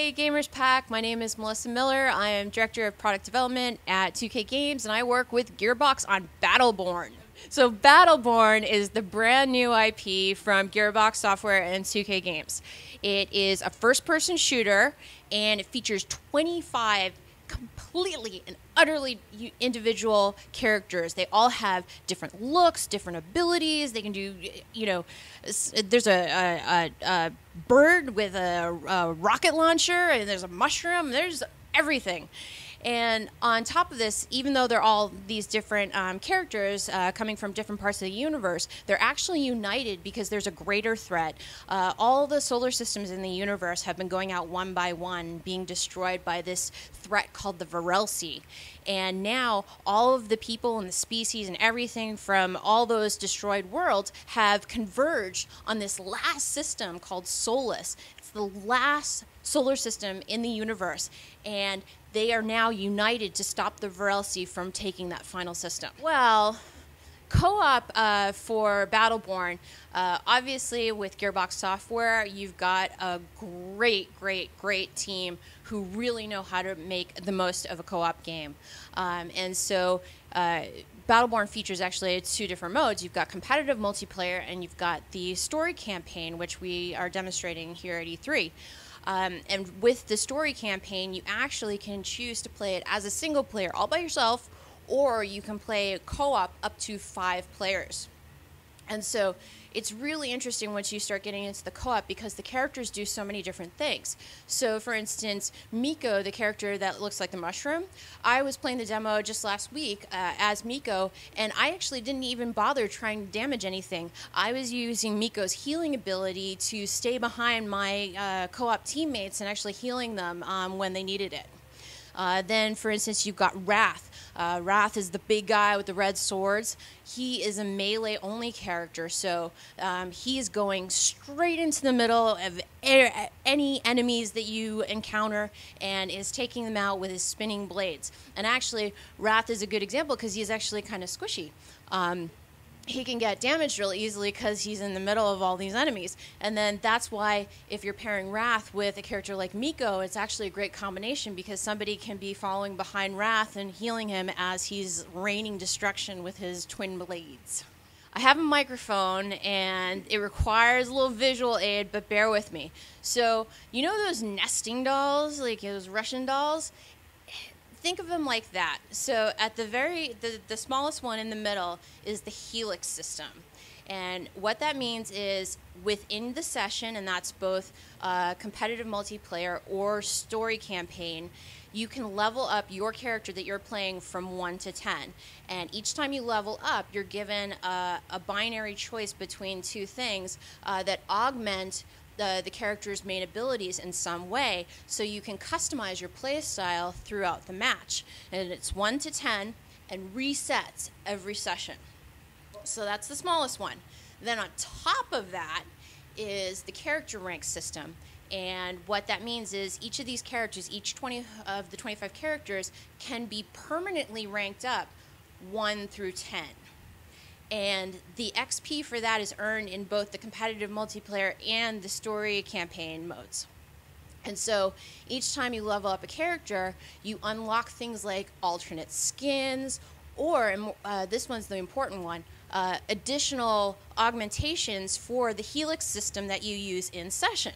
Hey Gamers Pack, my name is Melissa Miller. I am Director of Product Development at 2K Games, and I work with Gearbox on Battleborn. So Battleborn is the brand new IP from Gearbox Software and 2K Games. It is a first-person shooter, and it features 25 completely and utterly individual characters. They all have different looks, different abilities. They can do, there's a bird with a rocket launcher, and there's a mushroom. There's everything. And on top of this, even though they're all these different characters coming from different parts of the universe, they're actually united because there's a greater threat. All the solar systems in the universe have been going out one by one, being destroyed by this threat called the Varelsi. And now all of the people and the species and everything from all those destroyed worlds have converged on this last system called Solus. It's the last solar system in the universe, and they are now united to stop the Varelsi from taking that final system. Well, co-op for Battleborn, obviously with Gearbox Software, you've got a great team who really know how to make the most of a co-op game. And so Battleborn features actually two different modes. You've got competitive multiplayer, and you've got the story campaign, which we are demonstrating here at E3. And with the story campaign, you actually can choose to play it as a single player all by yourself, or you can play co-op up to 5 players. And so it's really interesting once you start getting into the co-op because the characters do so many different things. So for instance, Miko, the character that looks like the mushroom, I was playing the demo just last week as Miko, and I actually didn't even bother trying to damage anything. I was using Miko's healing ability to stay behind my co-op teammates and actually healing them when they needed it. Then, for instance, you've got Wrath. Wrath is the big guy with the red swords. He is a melee-only character, so he is going straight into the middle of any enemies that you encounter and is taking them out with his spinning blades. And actually, Wrath is a good example because he's actually kind of squishy. He can get damaged real easily because he's in the middle of all these enemies. And then that's why if you're pairing Wrath with a character like Miko, it's actually a great combination because somebody can be following behind Wrath and healing him as he's raining destruction with his twin blades. I have a microphone and it requires a little visual aid, but bear with me. So, you know those nesting dolls, like those Russian dolls? Think of them like that. So at the smallest one in the middle is the Helix system. And what that means is within the session, and that's both competitive multiplayer or story campaign, you can level up your character that you're playing from 1 to 10. And each time you level up, you're given a binary choice between two things that augment the character's main abilities in some way, so you can customize your play style throughout the match. And it's 1 to 10 and resets every session. So that's the smallest one. Then on top of that is the character rank system. And what that means is each of these characters, each 20 of the 25 characters, can be permanently ranked up 1 through 10. And the XP for that is earned in both the competitive multiplayer and the story campaign modes. And so each time you level up a character, you unlock things like alternate skins, or, and this one's the important one, additional augmentations for the Helix system that you use in session.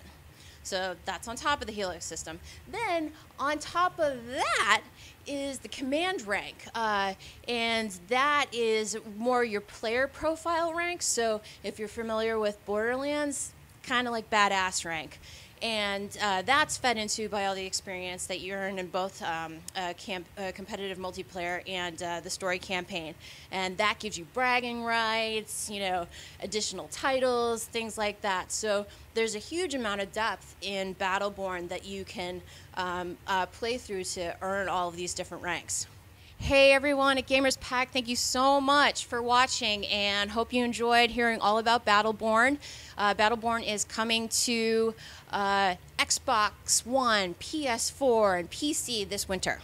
So that's on top of the Helix system. Then on top of that is the command rank, and that is more your player profile rank. So if you're familiar with Boarderlands, kind of like badass rank. And that's fed into by all the experience that you earn in both competitive multiplayer and the story campaign. And that gives you bragging rights, additional titles, things like that. So there's a huge amount of depth in Battleborn that you can play through to earn all of these different ranks. Hey everyone at Gamers Pack, thank you so much for watching and hope you enjoyed hearing all about Battleborn. Battleborn is coming to Xbox One, PS4, and PC this winter.